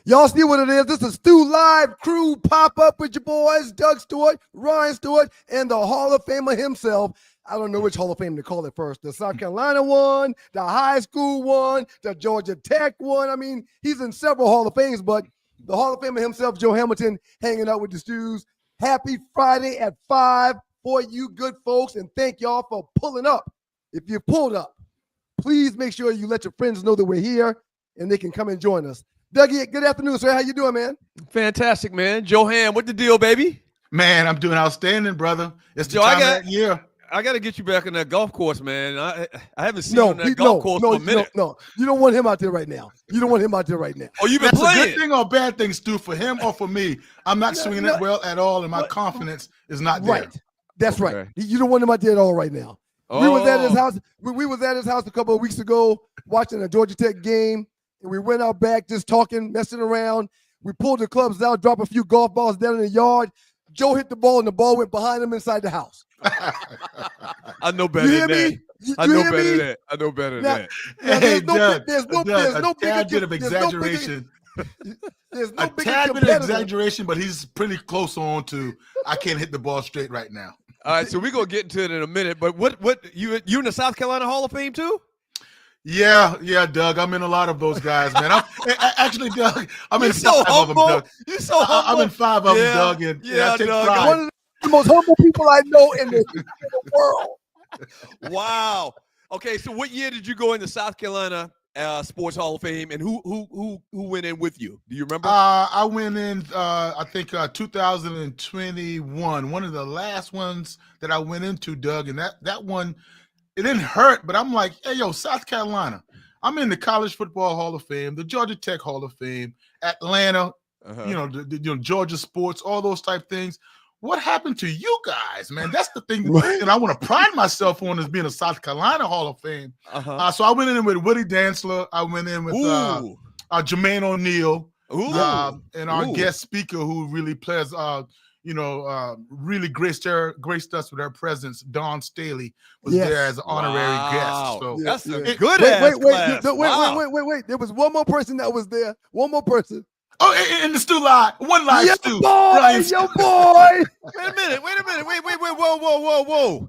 Y'all see what it is? This is Stu Live Crew pop-up with your boys, Doug Stewart, Ryan Stewart, and the Hall of Famer himself. I don't know which Hall of Fame to call it first. The South Carolina one, the high school one, the Georgia Tech one. I mean, he's in several Hall of Fames, but the Hall of Famer himself, Joe Hamilton, hanging out with the Stews. Happy Friday at 5 for you good folks, and thank y'all for pulling up. If you pulled up, please make sure you let your friends know that we're here and they can come and join us. Dougie, good afternoon, sir. How you doing, man? Fantastic, man. Joe Ham, what the deal, baby? Man, I'm doing outstanding, brother. It's the time of that year. I got to get you back on that golf course, man. I haven't seen you on that golf course for a minute. No, you don't want him out there right now. You don't want him out there right now. Oh, you've been That's playing. a good thing or bad thing, Stu, for him or for me? I'm not swinging it well at all, and my confidence is not there. Right. That's right. You don't want him out there at all right now. We was at his house. We was at his house a couple of weeks ago watching a Georgia Tech game, and we went out back just talking, messing around. We pulled the clubs out, dropped a few golf balls down in the yard. Joe hit the ball, and the ball went behind him inside the house. I know better than that. I know better than that. I know better than that. Hey, Doug, there's no tad bit of exaggeration. There's no a tad bit of exaggeration, but he's pretty close on to I can't hit the ball straight right now. All right, so we're gonna get into it in a minute. But what you in the South Carolina Hall of Fame too? Yeah, Doug. I'm in a lot of those guys, man. Actually, Doug, I'm in so 5 of them, Doug. You're so humble. I'm in 5 of them, Doug. And I take Doug. pride. One of the most humble people I know in the world. Wow. Okay, so what year did you go in the South Carolina Sports Hall of Fame, and who went in with you? Do you remember? I went in, I think 2021, one of the last ones that I went into, Doug, and that one, it didn't hurt, but I'm like, hey, yo, South Carolina. I'm in the College Football Hall of Fame, the Georgia Tech Hall of Fame, Atlanta, the Georgia sports, all those type things. What happened to you guys, man? That's the thing that I want to pride myself on as being a South Carolina Hall of Fame. So I went in with Woody Dantzler. I went in with Jermaine O'Neal, and our guest speaker who really plays, really graced us with her presence. Dawn Staley was there as an honorary guest. So that's a good ass class. Wait. There was one more person that was there. One more person. Oh, and the Stu Live. One live Stu. Your boy. Wait a minute. Wait. Whoa.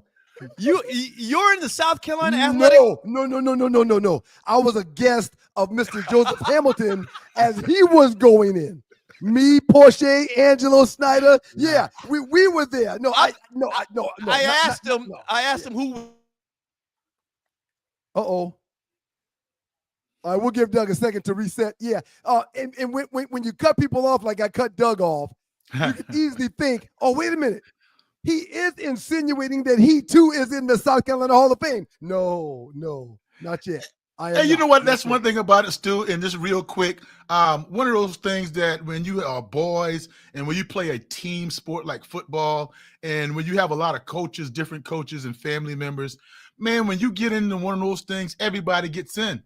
You're in the South Carolina Athletic? No. I was a guest of Mr. Joseph Hamilton as he was going in. Me, Porsche, Angelo Snyder. Yeah, we were there. I asked him who. Uh-oh. All right, we'll give Doug a second to reset. Yeah. And when you cut people off like I cut Doug off, you can easily think, oh, wait a minute. He is insinuating that he too is in the South Carolina Hall of Fame. No, not yet. Hey, you know what? That's one thing about it, Stu, and just real quick. One of those things that when you are boys and when you play a team sport like football, and when you have a lot of coaches, different coaches and family members, man, when you get into one of those things, everybody gets in.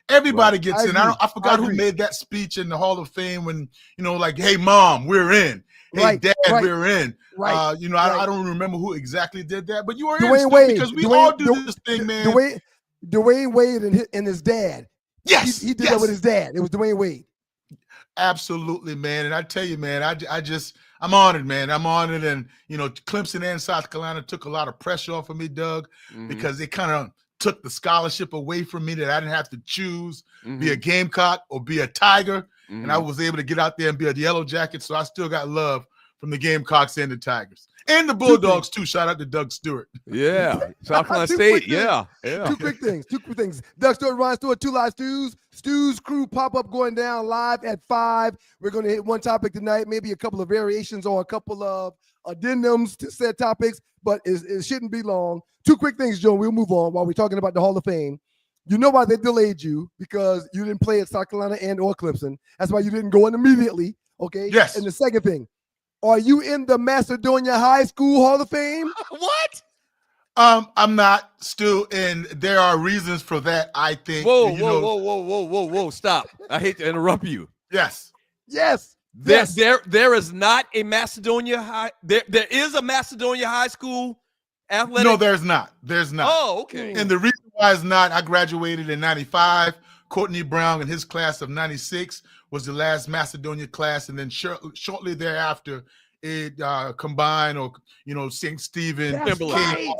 Everybody gets in. I forgot who made that speech in the Hall of Fame when, like, hey, Mom, we're in. Hey, Dad, we're in. I don't remember who exactly did that, but you are in because we all do this thing, man. Dwayne Wade and his dad. Yes. He did that with his dad. It was Dwayne Wade. Absolutely, man. And I tell you, man, I'm honored, man. I'm honored. And, Clemson and South Carolina took a lot of pressure off of me, Doug, because they kind of took the scholarship away from me that I didn't have to choose, be a Gamecock or be a Tiger. And I was able to get out there and be a Yellow Jacket. So I still got love from the Gamecocks and the Tigers. And the Bulldogs, too. Shout out to Doug Stewart. Yeah. South Carolina State. Yeah. Two quick things. Doug Stewart, Ryan Stewart, 2 Live Stews. Stews crew pop-up going down live at 5. We're going to hit one topic tonight, maybe a couple of variations or a couple of addendums to said topics, but it shouldn't be long. 2 quick things, Joe. We'll move on while we're talking about the Hall of Fame. You know why they delayed you? Because you didn't play at South Carolina and or Clemson. That's why you didn't go in immediately, okay? Yes. And the second thing, are you in the Macedonia High School Hall of Fame? What? I'm not, Stu, and there are reasons for that, I think. Whoa. Stop. I hate to interrupt you. Yes. There is not a Macedonia High. There is a Macedonia High School athletic. No, there's not. Oh, okay. And the reason why it's not, I graduated in 95. Courtney Brown and his class of 96 was the last Macedonia class, and then shortly thereafter, it combined, or St. Stephen, That's right.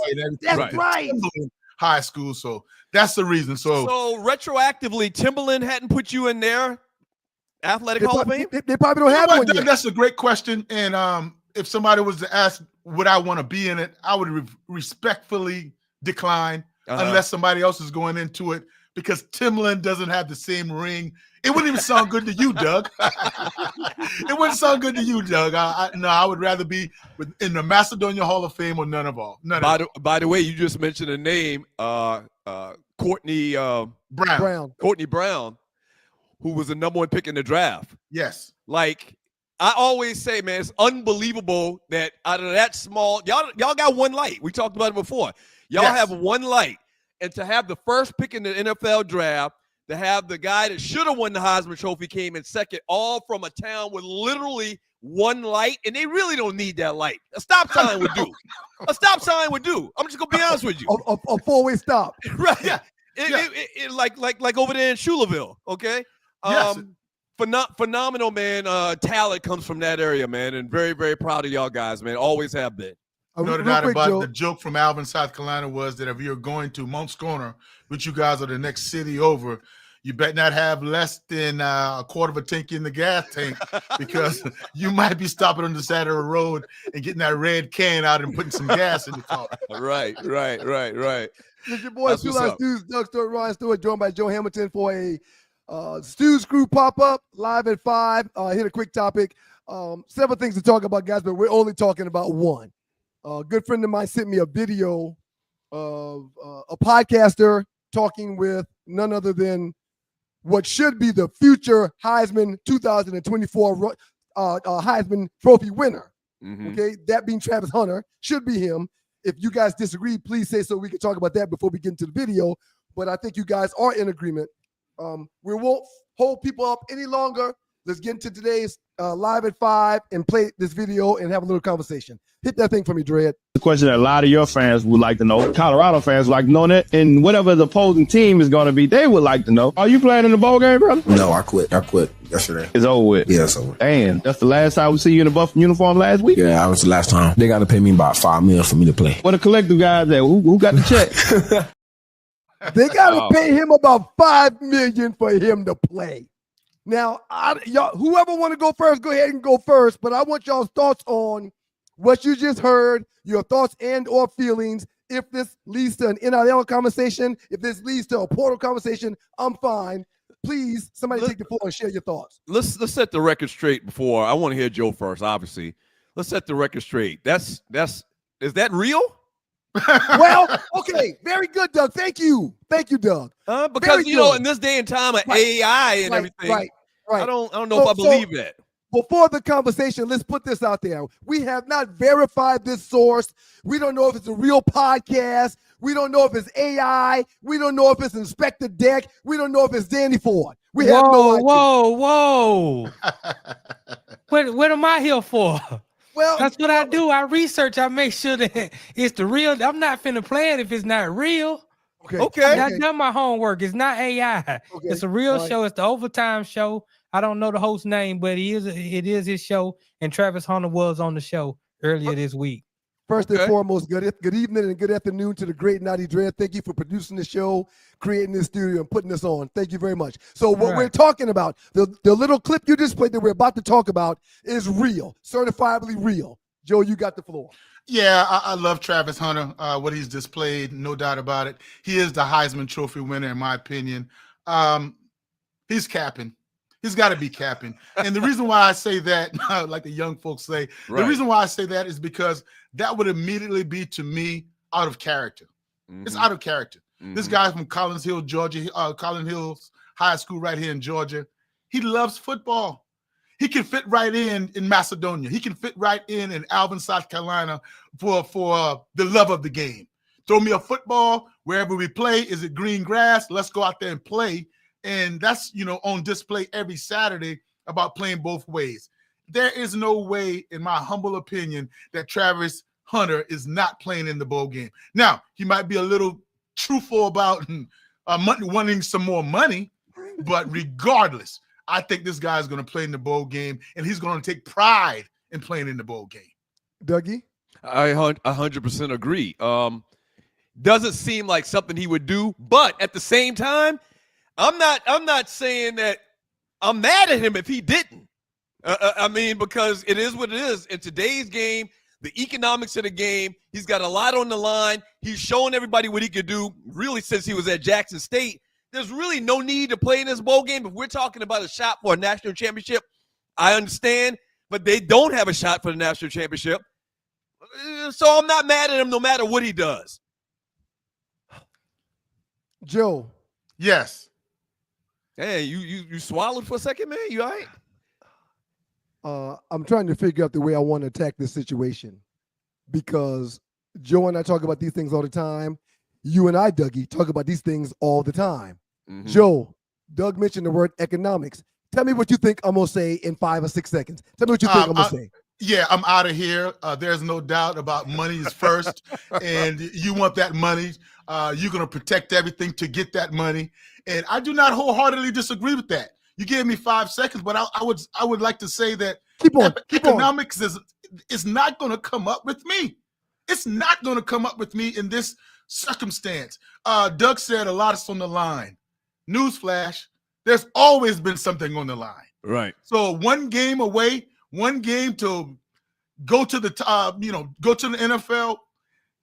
and everything. That's right. Timberland High School. So that's the reason. So retroactively, Timberland hadn't put you in their athletic Hall of Fame? They probably don't have one yet. That's a great question. And if somebody was to ask, would I want to be in it, I would respectfully decline unless somebody else is going into it, because Timberland doesn't have the same ring. It wouldn't even sound good to you, Doug. It wouldn't sound good to you, Doug. I would rather be in the Macedonia Hall of Fame or none of all. By the way, you just mentioned a name, Courtney Brown. Courtney Brown, who was the #1 pick in the draft. Yes. Like, I always say, man, it's unbelievable that out of that small, y'all got one light. We talked about it before. Y'all have one light. And to have the first pick in the NFL draft, to have the guy that should have won the Heisman Trophy came in second, all from a town with literally one light, and they really don't need that light. A stop sign would do. A stop sign would do. I'm just gonna be honest with you. A four-way stop. Right. Yeah. Like over there in Schuylerville. Okay. Yes. Phenomenal, man. Talent comes from that area, man, and very, very proud of y'all guys, man. Always have been. No doubt about it. The joke from Alvin, South Carolina was that if you're going to Moncks Corner, which you guys are the next city over, you better not have less than a quarter of a tank in the gas tank, because you might be stopping on the side of the road and getting that red can out and putting some gas in the car. Right. It's your boy, Stu Live Stews, Doug Stewart, Ryan Stewart, joined by Joe Hamilton for a Stews Crew pop-up live at 5. Hit a quick topic. Several things to talk about, guys, but we're only talking about one. A good friend of mine sent me a video of a podcaster talking with none other than what should be the future Heisman 2024 Heisman Trophy winner. Mm-hmm. Okay, that being Travis Hunter, should be him. If you guys disagree, please say so we can talk about that before we get into the video. But I think you guys are in agreement. We won't hold people up any longer. Let's get into today's live at 5 and play this video and have a little conversation. Hit that thing for me, Dread. The question that a lot of your fans would like to know, Colorado fans would like to know that, and whatever the opposing team is going to be, they would like to know. Are you playing in the bowl game, brother? No, I quit yesterday. It's over with. Yeah, it's over. Damn, that's the last time we see you in a Buff uniform last week? Yeah, that was the last time. They got to pay me about $5 million for me to play. What the collective guys at? Who got the check? They got to pay him about $5 million for him to play. Now, y'all, whoever want to go first, go ahead and go first. But I want y'all's thoughts on what you just heard, your thoughts and or feelings. If this leads to an NIL conversation, if this leads to a portal conversation, I'm fine. Please, somebody take the floor and share your thoughts. Let's set the record straight before. I want to hear Joe first, obviously. Let's set the record straight. Is that real? Well, okay, very good, Doug. Thank you, Doug. Because in this day and time of AI and everything, right. I don't know if I believe that. Before the conversation, let's put this out there. We have not verified this source. We don't know if it's a real podcast. We don't know if it's AI. We don't know if it's Inspector Deck. We don't know if it's Danny Ford. We have no idea. Whoa. What am I here for? Well, that's what I do. I research. I make sure that it's the real. I'm not finna play it if it's not real. Okay. I done my homework. It's not AI. Okay. It's a real show. It's the Overtime Show. I don't know the host's name, but it is his show. And Travis Hunter was on the show earlier this week. First and foremost, good evening and good afternoon to the great Naughty Dread. Thank you for producing the show, creating this studio, and putting this on. Thank you very much. So what we're talking about, the little clip you just played that we're about to talk about is real, certifiably real. Joe, you got the floor. Yeah, I love Travis Hunter, what he's displayed, no doubt about it. He is the Heisman Trophy winner, in my opinion. He's capping. He's got to be capping. And the reason why I say that, like the young folks say, the reason why I say that is because that would immediately be, to me, out of character. Mm-hmm. It's out of character. Mm-hmm. This guy from Collins Hill, Georgia, Collins Hills High School right here in Georgia, he loves football. He can fit right in Macedonia. He can fit right in Alvin, South Carolina for the love of the game. Throw me a football wherever we play. Is it green grass? Let's go out there and play. And that's, on display every Saturday about playing both ways. There is no way, in my humble opinion, that Travis Hunter is not playing in the bowl game. Now, he might be a little truthful about wanting some more money, but regardless, I think this guy is going to play in the bowl game, and he's going to take pride in playing in the bowl game. Dougie? I 100% agree. Doesn't seem like something he would do, but at the same time, I'm not saying that I'm mad at him if he didn't. I mean, because it is what it is. In today's game, the economics of the game, he's got a lot on the line. He's showing everybody what he could do, really, since he was at Jackson State. There's really no need to play in this bowl game. If we're talking about a shot for a national championship, I understand, but they don't have a shot for the national championship. So I'm not mad at him no matter what he does. Joe? Yes. Hey, you swallowed for a second, man? You all right? I'm trying to figure out the way I want to attack this situation, because Joe and I talk about these things all the time. You and I, Dougie, talk about these things all the time. Mm-hmm. Joe, Doug mentioned the word economics. Tell me what you think I'm going to say in 5 or 6 seconds. Tell me what you think I'm going to say. Yeah, I'm out of here. There's no doubt about money is first, and you want that money. You're going to protect everything to get that money, and I do not wholeheartedly disagree with that. You gave me 5 seconds, but I would like to say that economics is not going to come up with me. It's not going to come up with me in this circumstance. Doug said a lot is on the line. Newsflash: there's always been something on the line. Right. So one game away, one game to go to the go to the NFL,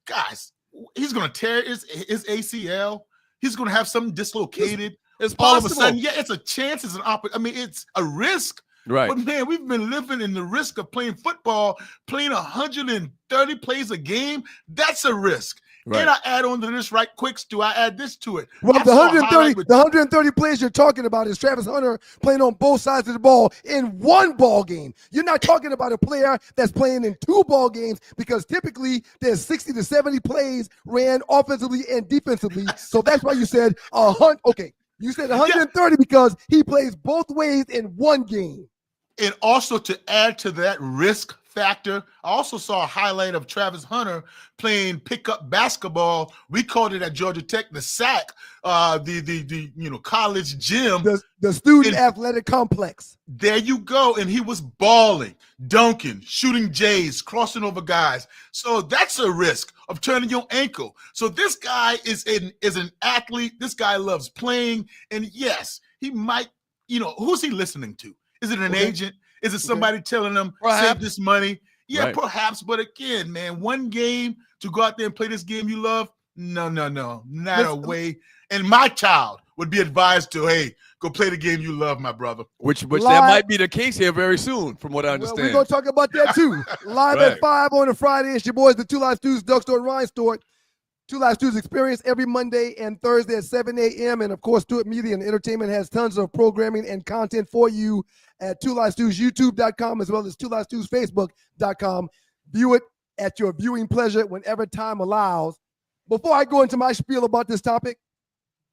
guys. He's going to tear his ACL. He's going to have something dislocated. It's all possible. of a sudden, yeah, it's a chance. It's an opportunity. I mean, it's a risk. Right. But man, we've been living in the risk of playing football, playing 130 plays a game. That's a risk. Right. And I add on to this right quick, Stu. I add this to it. Well, the 130 players you're talking about is Travis Hunter playing on both sides of the ball in one ball game. You're not talking about a player that's playing in 2 ball games, because typically there's 60 to 70 plays ran offensively and defensively. So that's why you said okay. You said 130 because he plays both ways in one game. And also, to add to that risk factor, I also saw a highlight of Travis Hunter playing pickup basketball. We called it at Georgia Tech the SAC, the college gym, the student athletic complex. There you go. And he was balling, dunking, shooting J's, crossing over guys. So that's a risk of turning your ankle. So this guy is an athlete. This guy loves playing. And yes, he might, who's he listening to? Is it an agent? Is it somebody telling them, save this money? Yeah, right. Perhaps. But again, man, one game to go out there and play this game you love? No, not a way. And my child would be advised to, hey, go play the game you love, my brother. Which that might be the case here very soon, from what I understand. Well, we're going to talk about that too. Live at 5 on a Friday. It's your boys, the Two Live Stews, Doug Stewart, Ryan Stewart. Two Live Stews Experience every Monday and Thursday at 7 a.m. And, of course, Stewart Media and Entertainment has tons of programming and content for you at Two Live Stews, YouTube.com, as well as Two Live Stews, Facebook.com. View it at your viewing pleasure whenever time allows. Before I go into my spiel about this topic,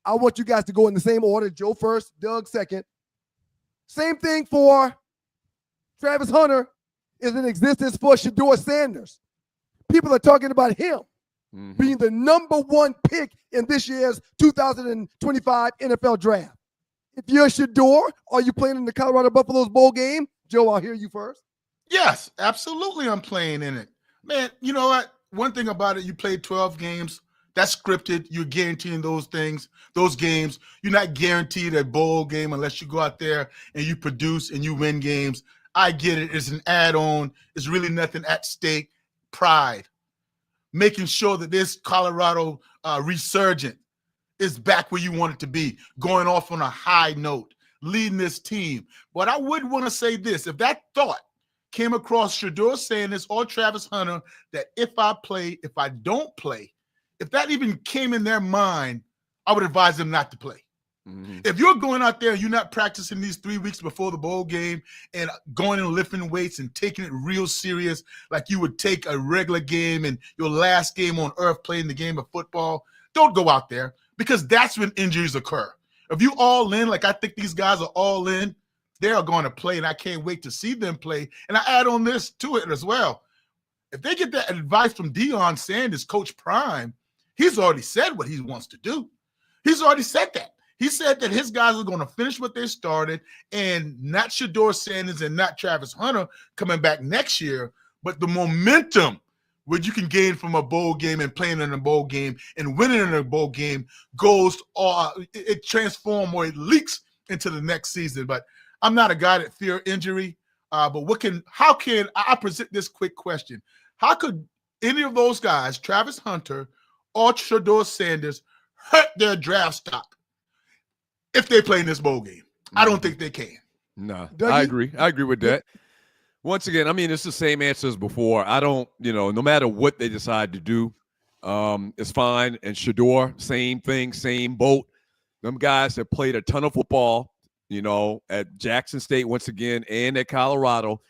I want you guys to go in the same order. Joe first, Doug second. Same thing for Travis Hunter is in existence for Shedeur Sanders. People are talking about him being the #1 pick in this year's 2025 NFL draft. If you're Shedeur, are you playing in the Colorado Buffaloes bowl game? Joe, I'll hear you first. Yes, absolutely I'm playing in it. Man, you know what? One thing about it, you played 12 games. That's scripted. You're guaranteeing those games. You're not guaranteed a bowl game unless you go out there and you produce and you win games. I get it. It's an add-on. It's really nothing at stake. Pride. Making sure that this Colorado resurgent is back where you want it to be, going off on a high note, leading this team. But I would want to say this. If that thought came across Shedeur Sanders or Travis Hunter, that if I play, if I don't play, if that even came in their mind, I would advise them not to play. If you're going out there and you're not practicing these 3 weeks before the bowl game and going and lifting weights and taking it real serious like you would take a regular game and your last game on earth playing the game of football, don't go out there, because that's when injuries occur. If you all in, like I think these guys are all in, they are going to play, and I can't wait to see them play. And I add on this to it as well. If they get that advice from Deion Sanders, Coach Prime, he's already said what he wants to do. He's already said that. He said that his guys are going to finish what they started, and not Shador Sanders and not Travis Hunter coming back next year, but the momentum which you can gain from a bowl game and playing in a bowl game and winning in a bowl game goes, it transforms or it leaks into the next season. But I'm not a guy that fear injury. But how can I present this quick question? How could any of those guys, Travis Hunter or Shador Sanders, hurt their draft stock if they play in this bowl game? I don't think they can. No, Dougie? I agree. I agree with that. Once again, I mean, it's the same answer as before. I don't, no matter what they decide to do, it's fine. And Shador, same thing, same boat. Them guys have played a ton of football, at Jackson State once again and at Colorado.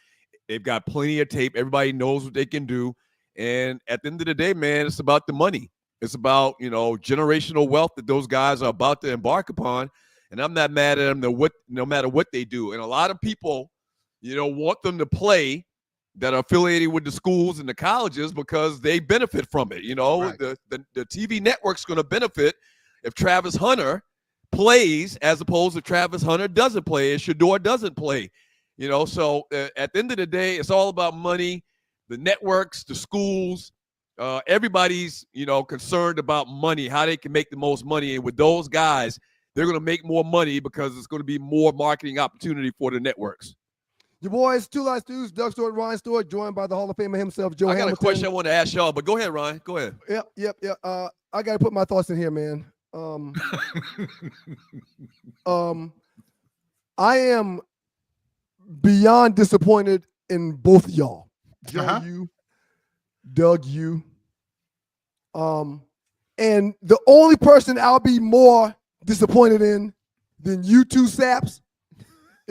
They've got plenty of tape. Everybody knows what they can do. And at the end of the day, man, it's about the money. It's about, generational wealth that those guys are about to embark upon. And I'm not mad at them no matter what they do. And a lot of people, want them to play that are affiliated with the schools and the colleges because they benefit from it. Right. The TV network's going to benefit if Travis Hunter plays as opposed to Travis Hunter doesn't play, and Shador doesn't play. So at the end of the day, it's all about money. The networks, the schools, everybody's, concerned about money, how they can make the most money. And with those guys, they're going to make more money because it's going to be more marketing opportunity for the networks. Your boys, Two Live Stews, Doug Stewart, Ryan Stewart, joined by the Hall of Famer himself, Joe Hamilton. I got a question I want to ask y'all, but go ahead, Ryan. Go ahead. Yep. I got to put my thoughts in here, man. I am beyond disappointed in both of y'all. Joe, Doug, you. And the only person I'll be more disappointed in than you two saps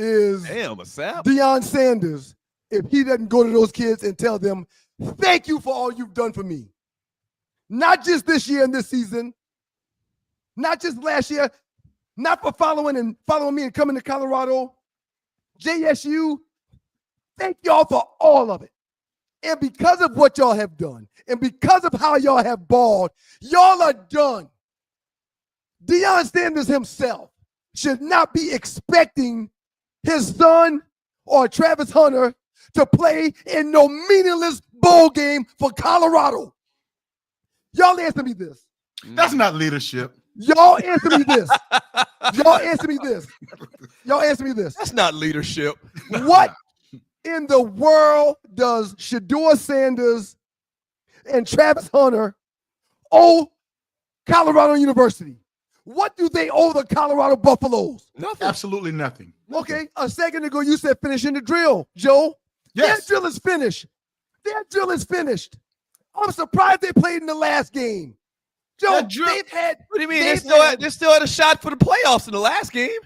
is Damn, a sap. Deion Sanders, if he doesn't go to those kids and tell them, thank you for all you've done for me. Not just this year and this season, not just last year, not for following me and coming to Colorado. JSU, thank y'all for all of it. And because of what y'all have done, and because of how y'all have balled, y'all are done. Deion Sanders himself should not be expecting his son or Travis Hunter to play in no meaningless bowl game for Colorado. Y'all answer me this. That's not leadership. Y'all answer me this. Y'all answer me this. Y'all answer me this. That's not leadership. What in the world does Shador Sanders and Travis Hunter owe Colorado University? What do they owe the Colorado Buffaloes? Nothing. Absolutely nothing. Okay, a second ago you said finishing the drill, Joe. Yes. Their drill is finished. Their drill is finished. I'm surprised they played in the last game. Joe, they've had. What do you mean? They still had a shot for the playoffs in the last game.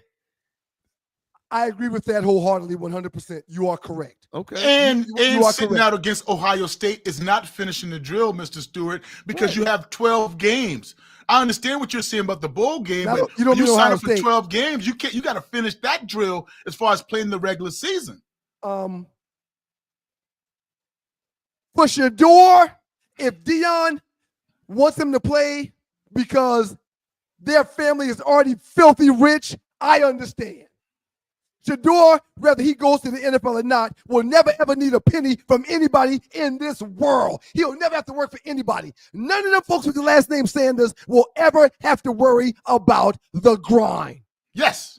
I agree with that wholeheartedly, 100%. You are correct. Okay. And you are sitting correct. out against Ohio State is not finishing the drill, Mr. Stewart, because you have 12 games. I understand what you're saying about the bowl game, Now, but you don't you mean sign Ohio up for State. 12 games. You got to finish that drill as far as playing the regular season. For Shador, if Deion wants him to play because their family is already filthy rich, I understand. Shador, whether he goes to the NFL or not, will never ever need a penny from anybody in this world. He'll never have to work for anybody. None of them folks with the last name Sanders will ever have to worry about the grind. Yes.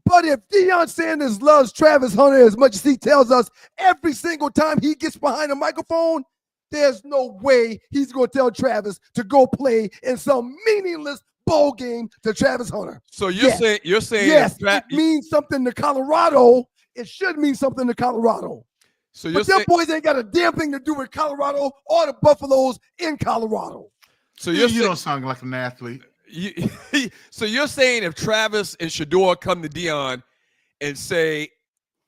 But if Deion Sanders loves Travis Hunter as much as he tells us every single time he gets behind a microphone, there's no way he's going to tell Travis to go play in some meaningless bowl game to Travis Hunter. So you're saying yes, it means something to Colorado. It should mean something to Colorado. So you're but them saying, boys ain't got a damn thing to do with Colorado or the Buffaloes in Colorado. so You you're saying, don't sound like an athlete. so you're saying if Travis and Shador come to Deion and say,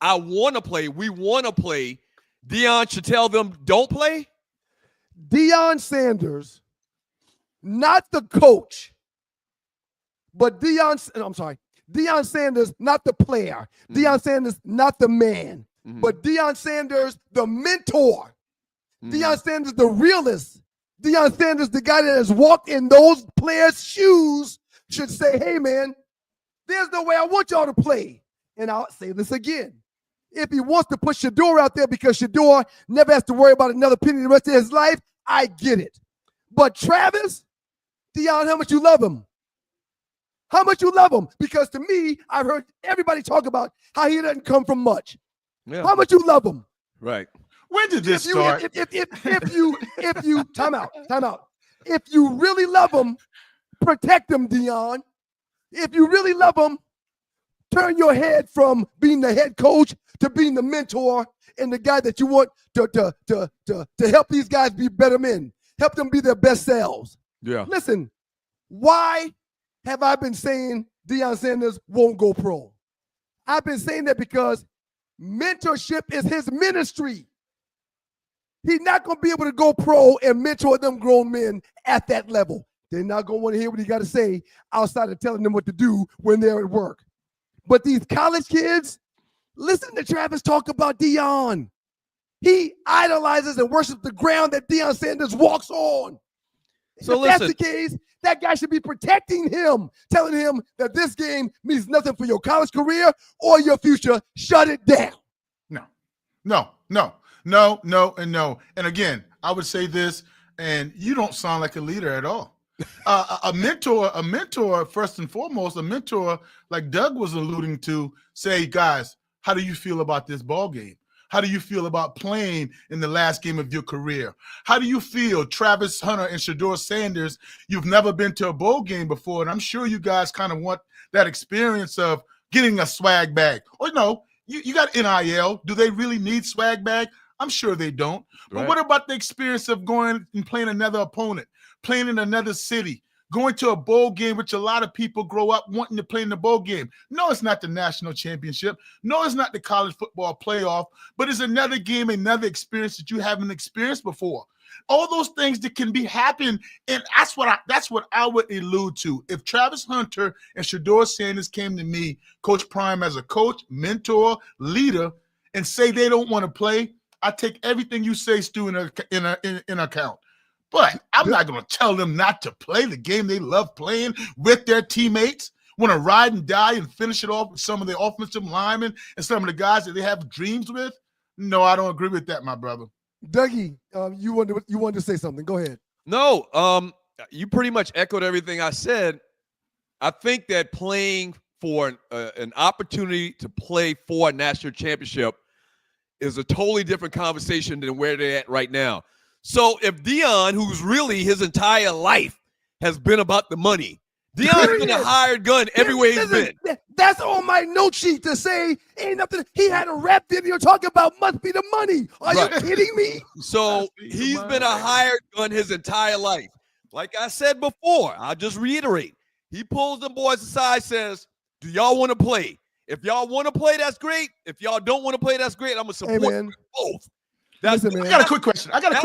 I want to play, we want to play, Deion should tell them don't play? Deion Sanders, not the coach, but Deion Sanders, not the player. Mm-hmm. Deion Sanders, not the man, but Deion Sanders, the mentor. Deion Sanders, the realist. Deion Sanders, the guy that has walked in those players' shoes, should say, hey, man, There's no way I want y'all to play. And I'll say this again. If he wants to put Shador out there because Shador never has to worry about another penny the rest of his life, I get it. But Travis, Deion, how much you love him? How much you love him? Because to me, I've heard everybody talk about how he doesn't come from much. Yeah. How much you love him? Right. When did this start? If you time out. If you really love him, protect him, Deion. If you really love him, turn your head from being the head coach to being the mentor and the guy that you want to help these guys be better men, help them be their best selves. Yeah. Listen, why have I been saying Deion Sanders won't go pro? I've been saying that because mentorship is his ministry. He's not going to be able to go pro and mentor them grown men at that level. They're not going to want to hear what he got to say outside of telling them what to do when they're at work. But these college kids, listen to Travis talk about Deion. He idolizes and worships the ground that Deion Sanders walks on. So if that's the case, that guy should be protecting him, telling him that this game means nothing for your college career or your future. Shut it down. No, and no. And again, I would say this, and you don't sound like a leader at all. A mentor, first and foremost, a mentor like Doug was alluding to, say, guys, how do you feel about this ball game? How do you feel about playing in the last game of your career? How do you feel, Travis Hunter and Shador Sanders? You've never been to a bowl game before, and I'm sure you guys kind of want that experience of getting a swag bag. Or no, you got NIL. Do they really need swag bag? I'm sure they don't. But Right. what about the experience of going and playing another opponent, playing in another city, going to a bowl game, which a lot of people grow up wanting to play in the bowl game? No, it's not the national championship. No, it's not the college football playoff, but it's another game, another experience that you haven't experienced before. All those things that can be happen, and that's what I would allude to. If Travis Hunter and Shador Sanders came to me, Coach Prime, as a coach, mentor, leader, and say they don't want to play, I take everything you say, Stu, in account. But I'm not going to tell them not to play the game they love playing with their teammates, want to ride and die and finish it off with some of the offensive linemen and some of the guys that they have dreams with. No, I don't agree with that, my brother. Dougie, you wanted to say something. Go ahead. No, you pretty much echoed everything I said. I think that playing for an opportunity to play for a national championship is a totally different conversation than where they're at right now. So if Deion, who's really his entire life has been about the money, Deion's been a hired gun everywhere he's been. That's on my note sheet to say ain't nothing. He had a rap video talking about must be the money. Are you kidding me? So he's been a hired gun his entire life. Like I said before, I'll just reiterate. He pulls them boys aside, says, do y'all want to play? If y'all want to play, that's great. If y'all don't want to play, that's great. I'm going to support both. Listen, man. I got a quick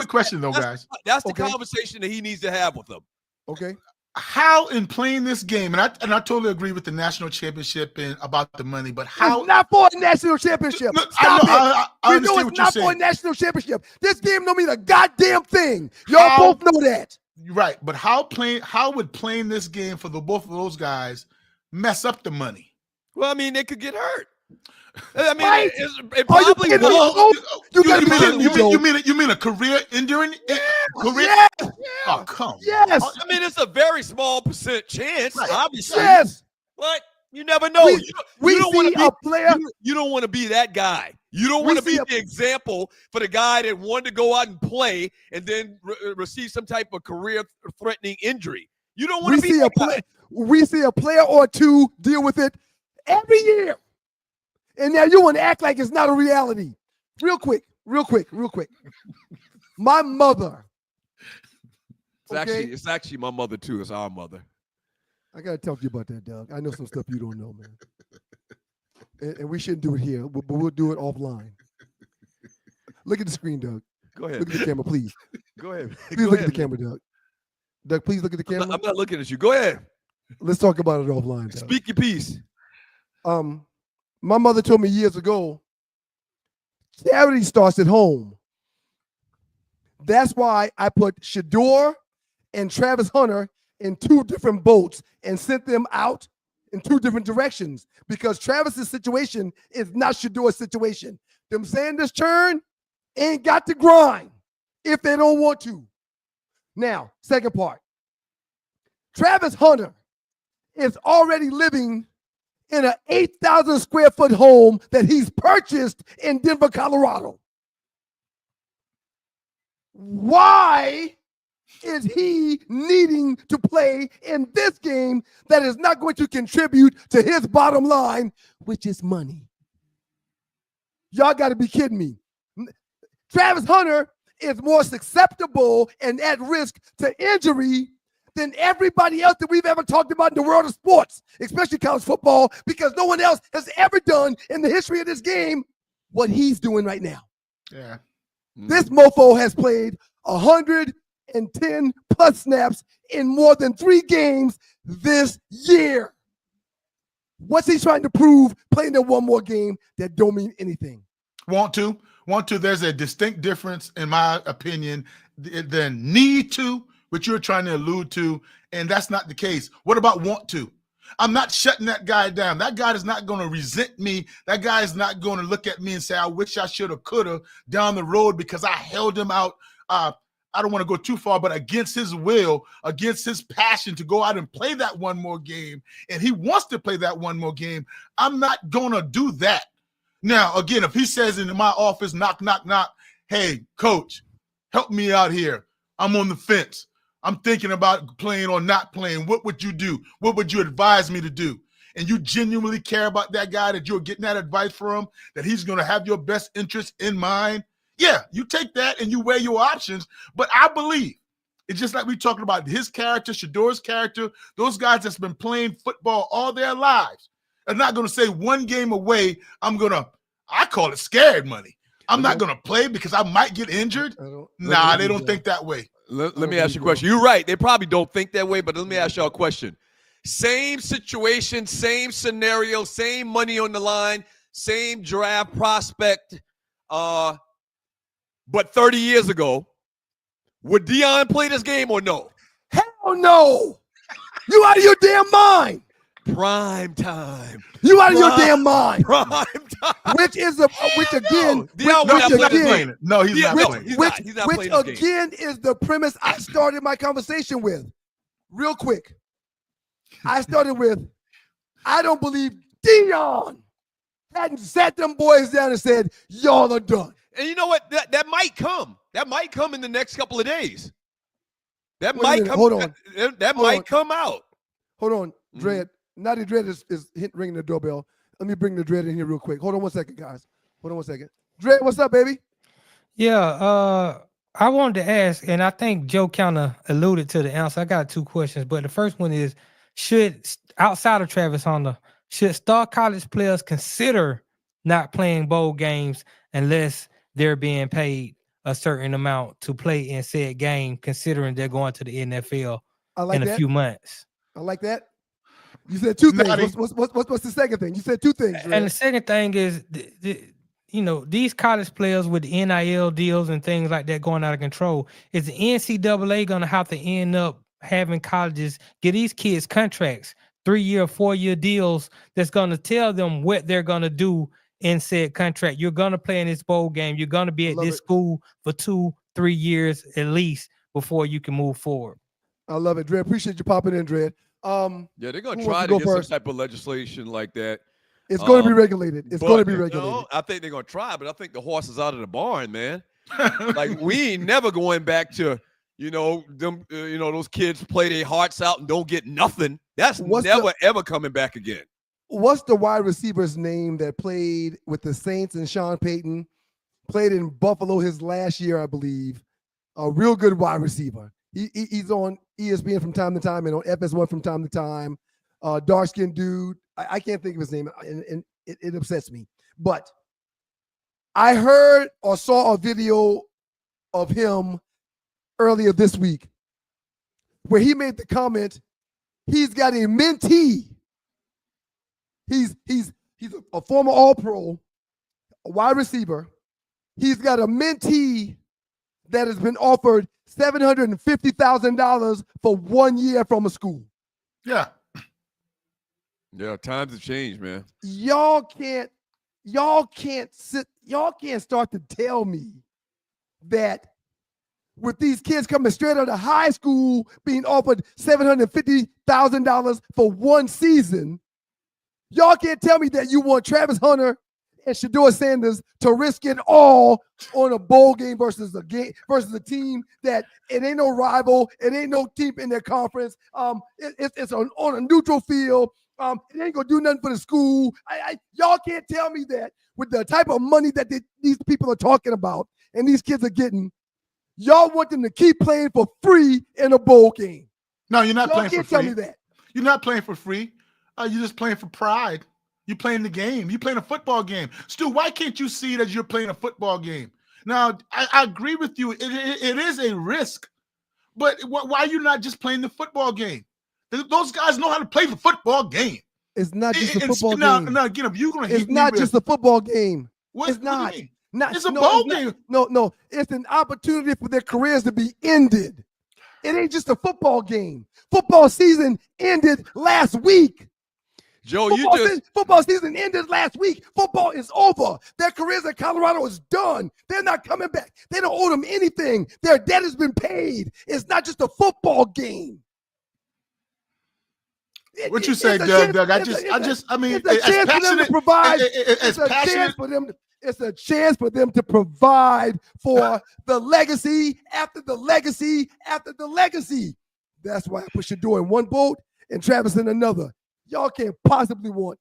question. Though, guys. That's the conversation that he needs to have with them. Okay. How in playing this game, and I totally agree with the national championship and about the money, but how it's not for a national championship. No, Stop it. I You understand know what it's you're not saying. for a national championship. This game don't mean a goddamn thing. Y'all both know that. Right, but how would playing this game for both of those guys mess up the money? Well, I mean, they could get hurt. I mean, Right. it probably You mean a career ending? Career? Yes. Oh, come. Yes. I mean, it's a very small % chance, obviously. Yes. But you never know. We you don't see want to be a player. You don't want to be that guy. You don't want to be the example for the guy that wanted to go out and play and then receive some type of career-threatening injury. You don't want to be that guy. We see a player or two deal with it every year. And now you want to act like it's not a reality. Real quick. My mother. It's actually my mother, too. It's our mother. I got to talk to you about that, Doug. I know some stuff you don't know, man. And we shouldn't do it here, but we'll do it offline. Look at the screen, Doug. Go ahead. Look at the camera, please. Go ahead. Please look at the camera, Doug. Doug, please look at the camera. I'm not looking at you. Go ahead. Let's talk about it offline, Doug. Speak your piece. My mother told me years ago, charity starts at home. That's why I put Shador and Travis Hunter in 2 different boats and sent them out in two different directions because Travis's situation is not Shadour's situation. Them Sanders turn ain't got to grind if they don't want to. Now, second part. Travis Hunter is already living in an 8,000 square foot home that he's purchased in Denver, Colorado. Why is he needing to play in this game that is not going to contribute to his bottom line, which is money? Y'all got to be kidding me. Travis Hunter is more susceptible and at risk to injury than everybody else that we've ever talked about in the world of sports, especially college football, because no one else has ever done in the history of this game what he's doing right now. Yeah. This mofo has played 110 plus snaps in more than 3 games this year. What's he trying to prove playing that one more game that don't mean anything? Want to. There's a distinct difference, in my opinion, than need to, which you're trying to allude to, and that's not the case. What about want to? I'm not shutting that guy down. That guy is not going to resent me. That guy is not going to look at me and say, I wish I should have, could have down the road because I held him out. I don't want to go too far, but against his will, against his passion to go out and play that one more game, and he wants to play that one more game, I'm not going to do that. Now, again, if he says in my office, knock, knock, knock, hey, coach, help me out here. I'm on the fence. I'm thinking about playing or not playing. What would you do? What would you advise me to do? And you genuinely care about that guy, that you're getting that advice from, that he's going to have your best interest in mind. Yeah, you take that and you weigh your options. But I believe it's just like we talking about his character, Shadour's character, those guys that's been playing football all their lives are not going to say one game away, I call it scared money. I'm not going to play because I might get injured. Nah, they don't think that way. Let me ask you a question. You're right. They probably don't think that way, but let me ask y'all a question. Same situation, same scenario, same money on the line, same draft prospect. But 30 years ago, would Deion play this game or no? Hell no. You out of your damn mind. Prime time. You out of your damn mind. Prime time. Which is which again, Deion No, would not he's not play this playing game. it. No, he's not playing it. He's not which playing this game. again is the premise I started my conversation with. Real quick. I started with, I don't believe Deion hadn't sat them boys down and said, y'all are done. And you know what? That might come. That might come in the next couple of days. That Wait a might minute, come. hold on. That Hold might on. come out. Hold on, Dread. Naughty Dread is ringing the doorbell. Let me bring the Dread in here real quick. Hold on 1 second, guys. Hold on 1 second. Dread, what's up, baby? Yeah, I wanted to ask, and I think Joe kind of alluded to the answer. I got 2 questions, but the first one is, should, outside of Travis Hunter, should star college players consider not playing bowl games unless they're being paid a certain amount to play in said game, considering they're going to the NFL I like in a that. few months? I like that. You said 2 Naughty. things. What's the second thing? You said 2 things, Dread. And the second thing is, these college players with NIL deals and things like that going out of control, is the NCAA going to have to end up having colleges get these kids contracts, 3-year, 4-year deals that's going to tell them what they're going to do in said contract? You're going to play in this bowl game. You're going to be at this school for 2-3 years at least before you can move forward. I love it, Dread. Appreciate you popping in, Dread. Yeah, they're going Who to try wants to to go get first? some type of legislation like that. It's going to be regulated. It's going to be but, regulated. I think they're going to try, but I think the horse is out of the barn, man. Like, we ain't never going back to, those kids play their hearts out and don't get nothing. That's never, ever coming back again. What's the wide receiver's name that played with the Saints and Sean Payton? Played in Buffalo his last year, I believe. A real good wide receiver. He's on ESPN from time to time and on FS1 from time to time. Dark-skinned dude. I can't think of his name, and it upsets me. But I heard or saw a video of him earlier this week where he made the comment, he's got a mentee. He's a former All-Pro, a wide receiver. He's got a mentee that has been offered $750,000 for 1 year from a school. Yeah. Yeah, times have changed, man. Y'all can't start to tell me that with these kids coming straight out of high school being offered $750,000 for one season, y'all can't tell me that you want Travis Hunter and Shedeur Sanders to risk it all on a bowl game versus a versus a team that it ain't no rival, it ain't no team in their conference. It's on a neutral field. It ain't gonna do nothing for the school. Y'all can't tell me that with the type of money that these people are talking about and these kids are getting, y'all want them to keep playing for free in a bowl game. No, you're not Y'all playing for can't free. tell me that. You're not playing for free. You're just playing for pride. You're playing the game. You're playing a football game. Stu, why can't you see that you're playing a football game? Now, I agree with you. It is a risk. But why are you not just playing the football game? Those guys know how to play the football game. It's not just a football game. Now, again, if you're going to hate It's not just a football game. What, It's not. What do you mean? Not, It's a no, bowl it's game. No, it's an opportunity for their careers to be ended. It ain't just a football game. Football season ended last week. Joe, Football season ended last week. Football is over. Their careers at Colorado is done. They're not coming back. They don't owe them anything. Their debt has been paid. It's not just a football game. What you say, Doug? I mean, it's a chance for them to provide. It's a chance for them to provide for the legacy after the legacy after the legacy. That's why I put Shedeur in one boat and Travis in another. Y'all can't possibly want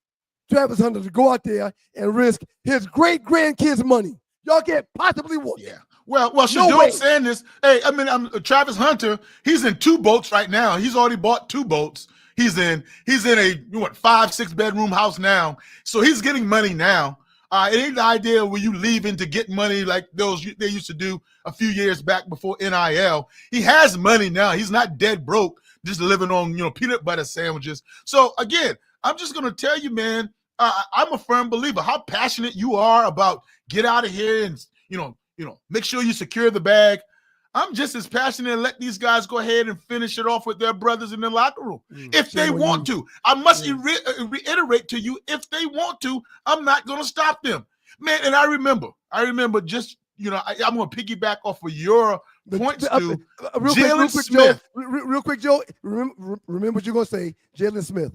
Travis Hunter to go out there and risk his great grandkids' money. Y'all can't possibly want. Yeah. Well, Shedeur Sanders. Hey, I mean, Travis Hunter. He's in two boats right now. He's already bought two boats. He's in a 5-6 bedroom house now. So he's getting money now. It ain't the idea where you leaving to get money like they used to do a few years back before NIL. He has money now. He's not dead broke, just living on peanut butter sandwiches. So again, I'm just gonna tell you, man, I'm a firm believer. How passionate you are about get out of here and make sure you secure the bag. I'm just as passionate and let these guys go ahead and finish it off with their brothers in the locker room. If they want to. I must reiterate to you, if they want to, I'm not going to stop them. Man, and I remember just, I'm going to piggyback off of your points, Stu. Jalen Smith. Real quick, Joe, remember what you're going to say, Jalen Smith.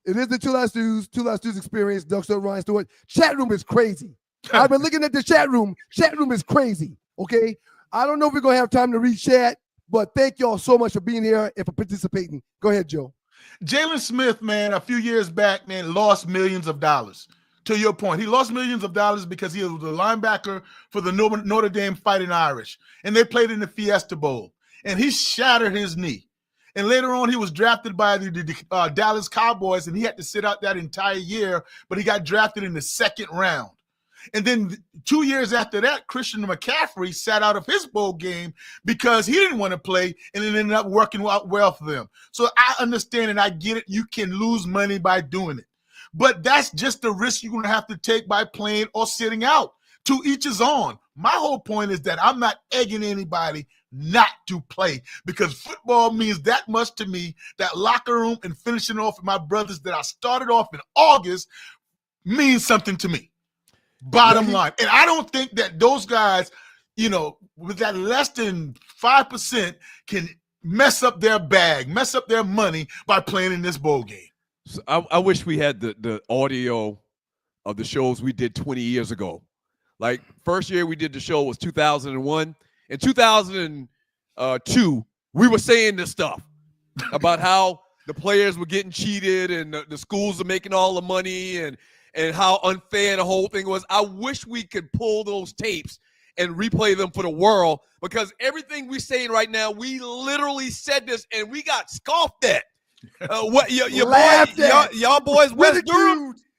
It is the Two Last Dudes experience, Doug Stewart, Ryan Stewart. Chat room is crazy. I've been looking at the chat room. Chat room is crazy, okay? I don't know if we're going to have time to read chat, but thank y'all so much for being here and for participating. Go ahead, Joe. Jalen Smith, man, a few years back, man, lost millions of dollars. To your point, he lost millions of dollars because he was the linebacker for the Notre Dame Fighting Irish, and they played in the Fiesta Bowl, and he shattered his knee. And later on, he was drafted by the Dallas Cowboys, and he had to sit out that entire year, but he got drafted in the second round. And then 2 years after that, Christian McCaffrey sat out of his bowl game because he didn't want to play, and it ended up working out well for them. So I understand and I get it. You can lose money by doing it. But that's just the risk you're going to have to take by playing or sitting out. To each his own. My whole point is that I'm not egging anybody not to play because football means that much to me. That locker room and finishing off with my brothers that I started off in August means something to me. Bottom line. And I don't think that those guys, with that less than 5% can mess up their bag, mess up their money by playing in this bowl game. So I wish we had the audio of the shows we did 20 years ago. Like first year we did the show was 2001. In 2002, we were saying this stuff about how the players were getting cheated and the schools are making all the money and how unfair the whole thing was. I wish we could pull those tapes and replay them for the world because everything we're saying right now, we literally said this and we got scoffed at. What y'all boys,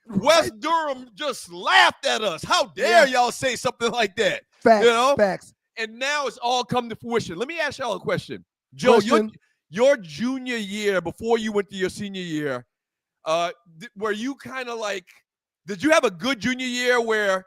West Durham just laughed at us. How dare y'all say something like that? Facts. And now it's all come to fruition. Let me ask y'all a question. Joe, your junior year, before you went to your senior year, were you kind of like, did you have a good junior year where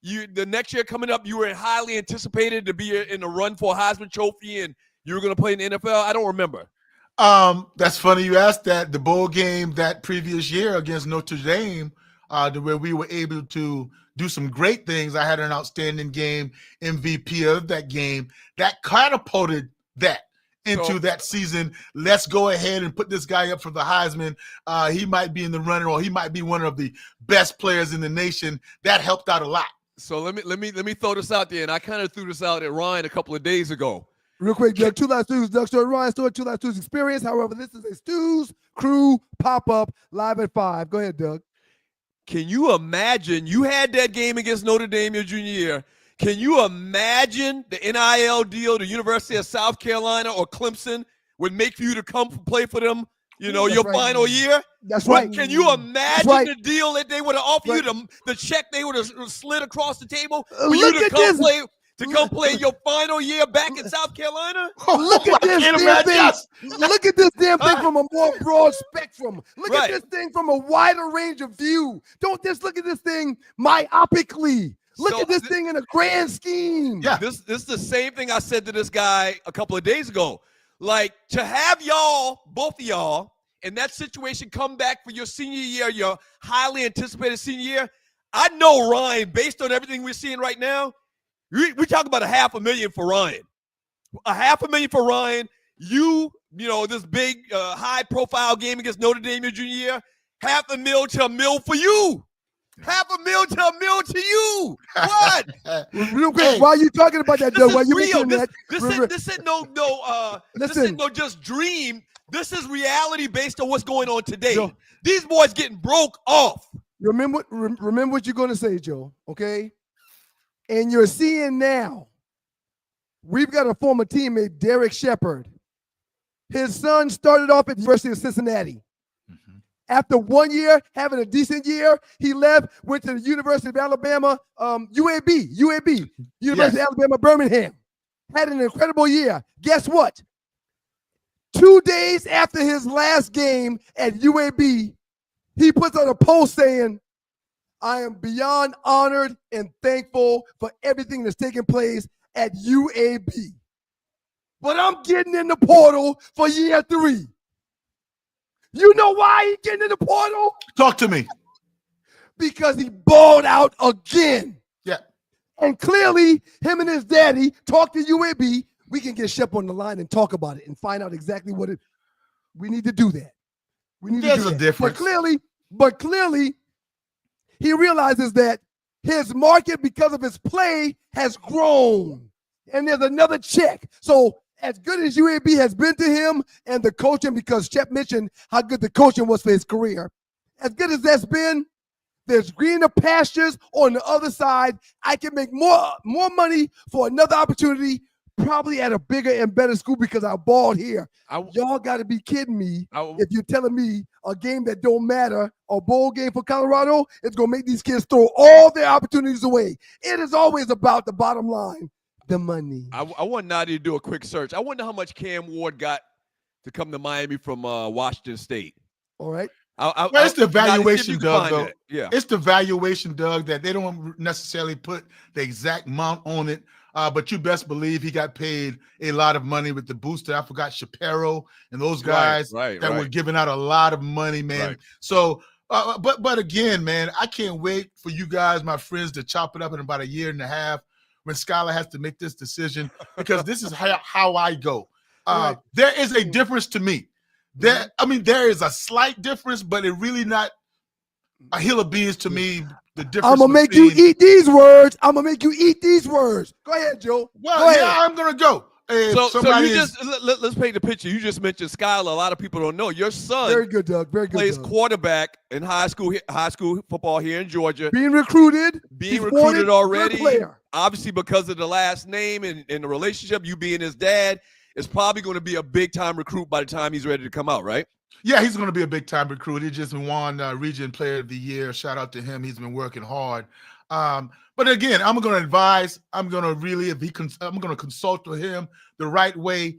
the next year coming up, you were highly anticipated to be in the run for a Heisman Trophy and you were going to play in the NFL? I don't remember. That's funny you asked that. The bowl game that previous year against Notre Dame, where we were able to do some great things. I had an outstanding game, MVP of that game. That catapulted that into that season. Let's go ahead and put this guy up for the Heisman. He might be in the running, or he might be one of the best players in the nation. That helped out a lot. So let me throw this out there, and I kind of threw this out at Ryan a couple of days ago. Real quick, Doug, Two Live Stews, Doug Stewart, Ryan Stewart, Two Live Stews Experience. However, this is a Stews Crew pop-up live at 5. Go ahead, Doug. Can you imagine? You had that game against Notre Dame your junior year. Can you imagine the NIL deal the University of South Carolina or Clemson would make for you to come play for them, your final year? That's right. Can you imagine the deal that they would have offered you, the check they would have slid across the table for you to come play your final year back in South Carolina? Look at this damn thing. Look at this damn thing from a more broad spectrum. Look at this thing from a wider range of view. Don't just look at this thing myopically. Look at this thing in a grand scheme. Yeah, this is the same thing I said to this guy a couple of days ago. Like, to have y'all, both of y'all, in that situation come back for your senior year, your highly anticipated senior year. I know Ryan, based on everything we're seeing right now, we talk about $500,000 for Ryan. $500,000 for Ryan. This big high-profile game against Notre Dame your junior year. $500,000 to $1 million for you. $500,000 to $1 million to you. What? Real quick, why are you talking about that, Doug? Why you mentioning that? This ain't this ain't no just dream. This is reality based on what's going on today. Joe, these boys getting broke off. Remember what you're going to say, Joe, okay? And you're seeing now, we've got a former teammate, Derek Shepard. His son started off at the University of Cincinnati. Mm-hmm. After 1 year, having a decent year, he left, went to the University of Alabama, UAB, University of Alabama, Birmingham. Had an incredible year. Guess what? 2 days after his last game at UAB, he puts out a post saying, I am beyond honored and thankful for everything that's taking place at UAB. But I'm getting in the portal for year 3. You know why he's getting in the portal? Talk to me. Because he balled out again. Yeah. And clearly, him and his daddy talked to UAB. We can get Shep on the line and talk about it and find out exactly what it. We need to do that. There's a difference. But clearly, he realizes that his market, because of his play, has grown. And there's another check. So as good as UAB has been to him and the coaching, because Shep mentioned how good the coaching was for his career, as good as that's been, there's greener pastures on the other side. I can make more money for another opportunity, probably at a bigger and better school because I balled here. Y'all got to be kidding me if you're telling me a game that don't matter, a bowl game for Colorado, is going to make these kids throw all their opportunities away. It is always about the bottom line, the money. I want Nadia to do a quick search. I wonder how much Cam Ward got to come to Miami from Washington State. All right. It's the valuation, Doug, though. Yeah. It's the valuation, Doug, that they don't necessarily put the exact amount on it. But you best believe he got paid a lot of money with the booster. I forgot Shapiro and those guys that were giving out a lot of money, man. Right. So, but again, man, I can't wait for you guys, my friends, to chop it up in about a year and a half when Skylar has to make this decision, because this is how I go. There is a difference to me. There is a slight difference, but it really not a hill of beans to me. The difference. I'm gonna make you eat these words. Go ahead, Joe. Well, I'm gonna go. So you let's paint the picture. You just mentioned Skylar. A lot of people don't know your son. Very good, Doug. Very good. Plays Doug. quarterback in high school football here in Georgia. Being recruited already. Obviously, because of the last name and the relationship, you being his dad, is probably going to be a big-time recruit by the time he's ready to come out, right? Yeah, he's going to be a big-time recruit. He just won Region Player of the Year. Shout out to him. He's been working hard. But again, I'm going to advise. I'm going to consult with him the right way.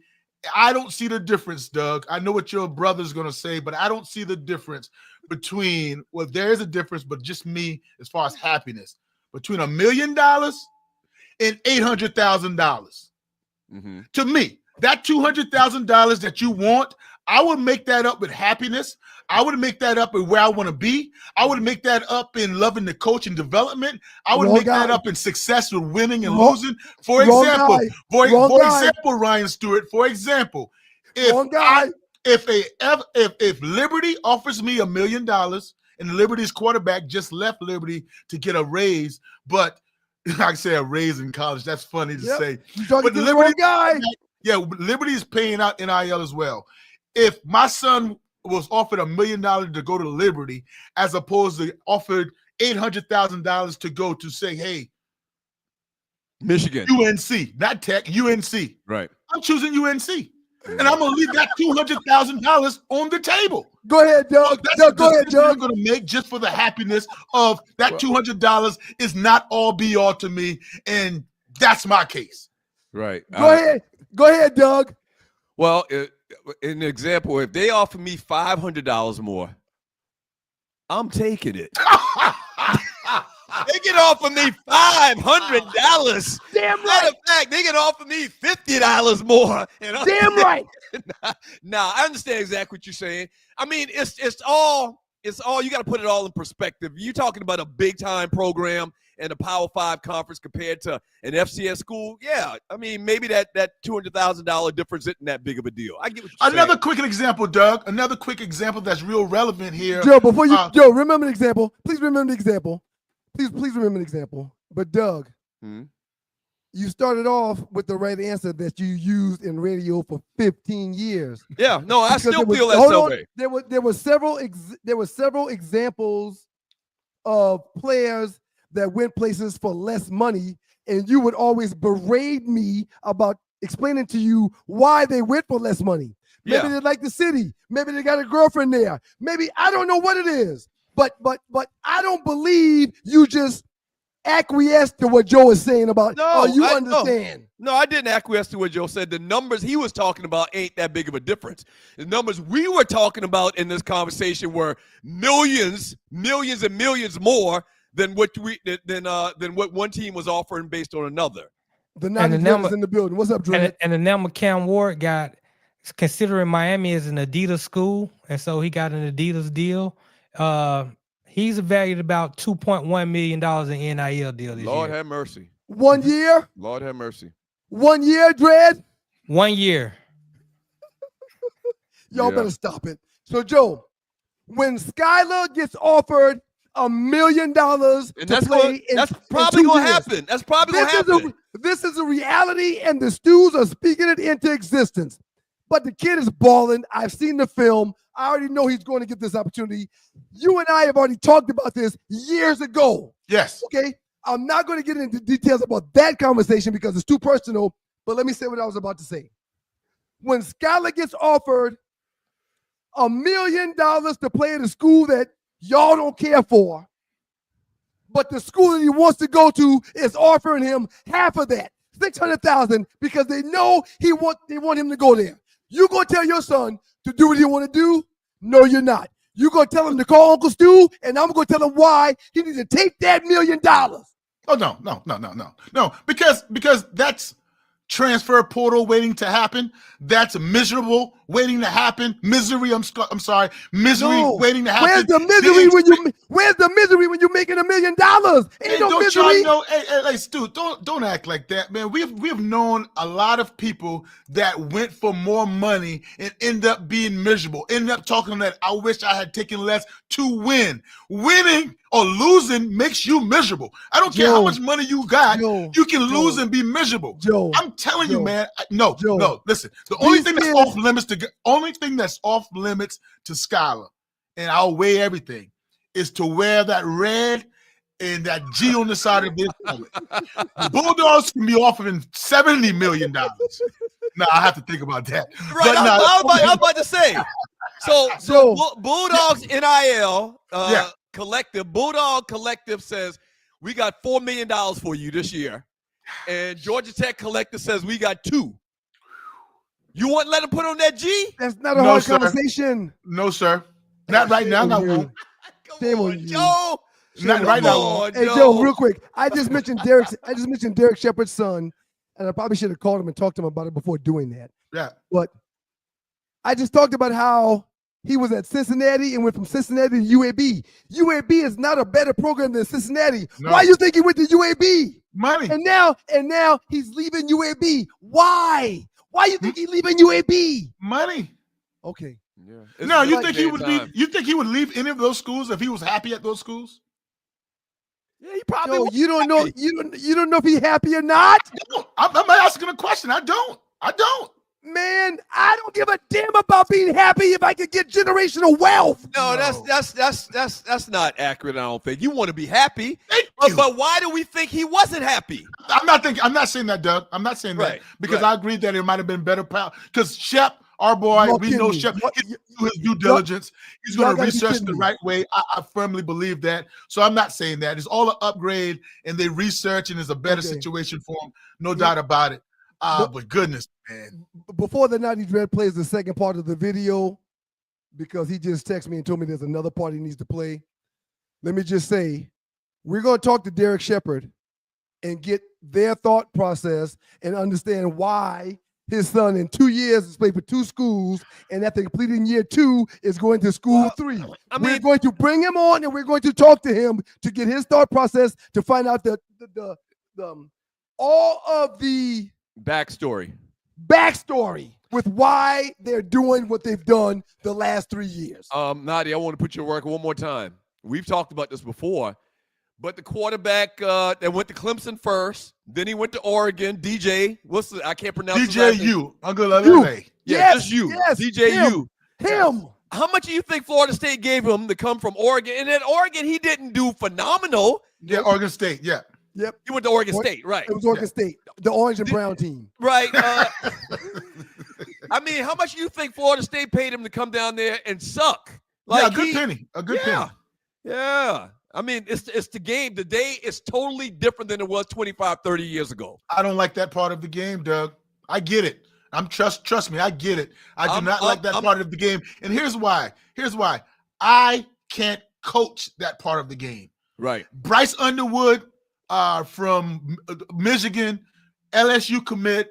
I don't see the difference, Doug. I know what your brother's going to say, but I don't see the difference between, well, there is a difference, but just me as far as happiness, between $1 million and $800,000. Mm-hmm. To me, that $200,000 that you want, I would make that up with happiness. I would make that up with where I want to be. I would make that up in loving the coach and development. I would make that up in success with winning and losing. For example, Ryan Stewart. For example, if Liberty offers me $1 million and Liberty's quarterback just left Liberty to get a raise, but I say a raise in college. That's funny to say. But Liberty guy. Yeah, Liberty is paying out NIL as well. If my son was offered $1 million to go to Liberty, as opposed to offered $800,000 to go to say, hey, Michigan, UNC, not Tech, UNC. Right. I'm choosing UNC, and I'm gonna leave that $200,000 on the table. Go ahead, Doug. Go ahead, Doug. I'm gonna make just for the happiness of that $200 is not all be all to me, and that's my case. Right. Go ahead, Doug. Well, in the example, if they offer me $500 more, I'm taking it. They can offer me $500. Damn right. Matter of fact, they can offer me $50 more. Damn right. Nah, I understand exactly what you're saying. I mean, it's all you got to put it all in perspective. You're talking about a big time program and a Power 5 conference compared to an FCS school. Yeah, I mean, maybe that $200,000 difference isn't that big of a deal. I get what you're Another saying. quick example, Doug. Another quick example that's real relevant here. Joe, before you remember the example. Please remember the example. Please remember the example. But Doug, you started off with the right answer that you used in radio for 15 years. Yeah, no, I still feel that way. There were several examples of players that went places for less money, and you would always berate me about explaining to you why they went for less money. Maybe they like the city. Maybe they got a girlfriend there. Maybe I don't know what it is. But I don't believe you just acquiesce to what Joe is saying about. You understand? No, I didn't acquiesce to what Joe said. The numbers he was talking about ain't that big of a difference. The numbers we were talking about in this conversation were millions and millions more than what one team was offering based on another. The numbers in the building. What's up, Drew? And the number Cam Ward got, considering Miami is an Adidas school, and so he got an Adidas deal. He's valued about $2.1 million in NIL deal this year. Lord have mercy. 1 year? Lord have mercy. 1 year, Dredd? 1 year. Y'all better stop it. So, Joe, when Skylar gets offered $1 million to play that's probably going to happen. That's probably going to happen. This is a reality, and the Stews are speaking it into existence. But the kid is balling. I've seen the film. I already know he's going to get this opportunity. You and I have already talked about this years ago. Yes. Okay? I'm not going to get into details about that conversation because it's too personal, but let me say what I was about to say. When Skylar gets offered $1 million to play at a school that y'all don't care for, but the school that he wants to go to is offering him half of that, $600,000, because they know they want him to go there. You gonna tell your son to do what he want to do? No, you're not. You gonna tell him to call Uncle Stu, and I'm gonna tell him why he needs to take that $1 million. Oh no, because that's transfer portal waiting to happen. That's miserable waiting to happen. Misery. I'm sorry. Misery waiting to happen. Where's the misery when you're making $1 million? Ain't no misery. Hey, Stu, don't act like that, man. We've known a lot of people that went for more money and end up being miserable. End up talking that I wish I had taken less to win. Winning or losing makes you miserable. I don't care how much money you got. You can lose and be miserable. I'm telling you, man. No. Listen, the only thing that's off limits to Skylar, and I'll weigh everything, is to wear that red and that G on the side of his helmet. The Bulldogs can be offering $70 million. Now I have to think about that. Right, I'm about to say. So Bulldogs NIL collective, Bulldog Collective says we got $4 million for you this year, and Georgia Tech Collective says we got $2 million. You want to let him put on that G? That's not a hard conversation. No, sir. Not right now. I won't. Shame on you, Joe. Not right now. Hey, Joe, real quick. I just mentioned Derek Shepard's son, and I probably should have called him and talked to him about it before doing that. Yeah. But I just talked about how he was at Cincinnati and went from Cincinnati to UAB. UAB is not a better program than Cincinnati. No. Why you think he went to UAB? Money. And now he's leaving UAB. Why? Why you think he's leaving UAB? Money. Okay. Yeah. No, you like think he would time. leave? You think he would leave any of those schools if he was happy at those schools? Yeah, he probably. Joe, was you don't know. happy. You don't know if he's happy or not. No, I'm asking a question. I don't. Man, I don't give a damn about being happy if I could get generational wealth. No, that's not accurate. I don't think you want to be happy. Thank you. But why do we think he wasn't happy? I'm not saying that, Doug. I'm not saying Right, that because right. I agree that it might have been better. Because Shep, our boy, Y'all we kidding know me. Shep. What- He do his due diligence. He's y'all going to gotta be research kidding the me. right way. I firmly believe that. So I'm not saying that. It's all an upgrade, and they research, and it's a better Okay. situation for him. No doubt about it. But goodness, man. Before the 90s Red plays the second part of the video, because he just texted me and told me there's another part he needs to play. Let me just say, we're going to talk to Derek Shepard and get their thought process and understand why his son in 2 years has played for 2 schools, and after completing year 2 is going to school 3. We're going to bring him on and we're going to talk to him to get his thought process to find out the all of the Backstory with why they're doing what they've done the last 3 years. Nadia, I want to put your work one more time. We've talked about this before, but the quarterback that went to Clemson first, then he went to Oregon. DJ, I can't pronounce his last name. DJU. Uncle Lele. Yeah, Yes, just you. yes, DJU. Him. How much do you think Florida State gave him to come from Oregon? And at Oregon, he didn't do phenomenal. Yeah, Oregon State. Yeah. Yep. He went to Oregon State, right? It was Oregon State, the orange and brown team. Right. I mean, how much do you think Florida State paid him to come down there and suck? Yeah, a good penny. Yeah. I mean, it's the game. The day is totally different than it was 25, 30 years ago. I don't like that part of the game, Doug. I get it. Trust me, I get it. I do not like that part of the game. And here's why. I can't coach that part of the game. Right. Bryce Underwood from Michigan, LSU commit,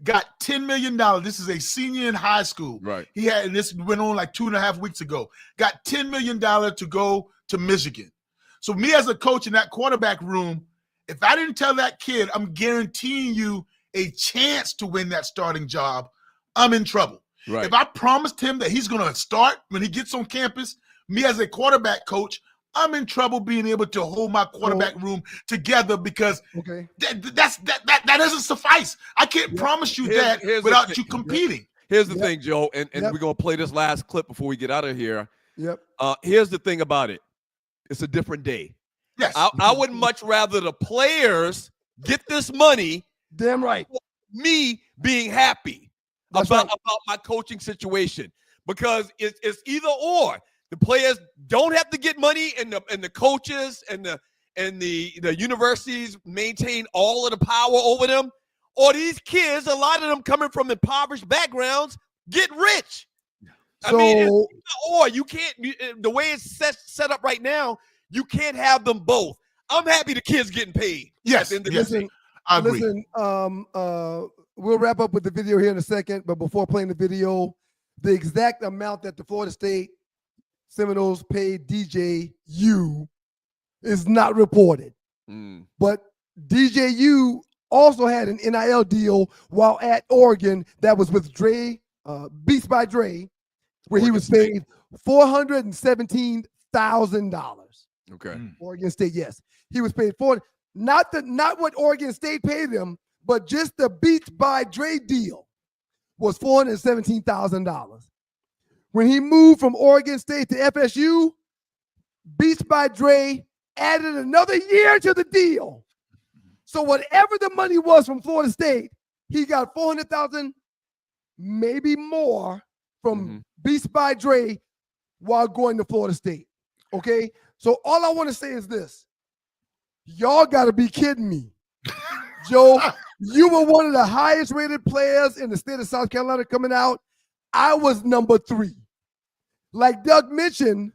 got $10 million. This is a senior in high school. Right. And this went on like 2.5 weeks ago. Got $10 million to go to Michigan. So me as a coach in that quarterback room, if I didn't tell that kid, I'm guaranteeing you a chance to win that starting job, I'm in trouble. Right. If I promised him that he's going to start when he gets on campus, me as a quarterback coach, I'm in trouble being able to hold my quarterback room together because that doesn't suffice. I can't promise you that without you competing. Here's the thing, Joe, and we're going to play this last clip before we get out of here. Yep. Here's the thing about it. It's a different day. Yes. I would much rather the players get this money. Damn right. Me being happy about my coaching situation, because it's either or. The players don't have to get money, and the coaches and the universities maintain all of the power over them, or these kids, a lot of them coming from impoverished backgrounds, get rich. So, I mean, or you can't. The way it's set up right now, you can't have them both. I'm happy the kids getting paid. Yes. Listen, I agree. Listen, we'll wrap up with the video here in a second, but before playing the video, the exact amount that the Florida State Seminoles paid DJU is not reported. But DJU also had an NIL deal while at Oregon that was with Dre, Beats by Dre, where he was paid $417,000. Okay. Oregon State, yes. He was paid for not what Oregon State paid him, but just the Beats by Dre deal was $417,000. When he moved from Oregon State to FSU, Beats by Dre added another year to the deal. So whatever the money was from Florida State, he got $400,000, maybe more, from Beats by Dre while going to Florida State. Okay? So all I want to say is this. Y'all got to be kidding me. Joe, you were one of the highest rated players in the state of South Carolina coming out. I was number 3. Like Doug mentioned,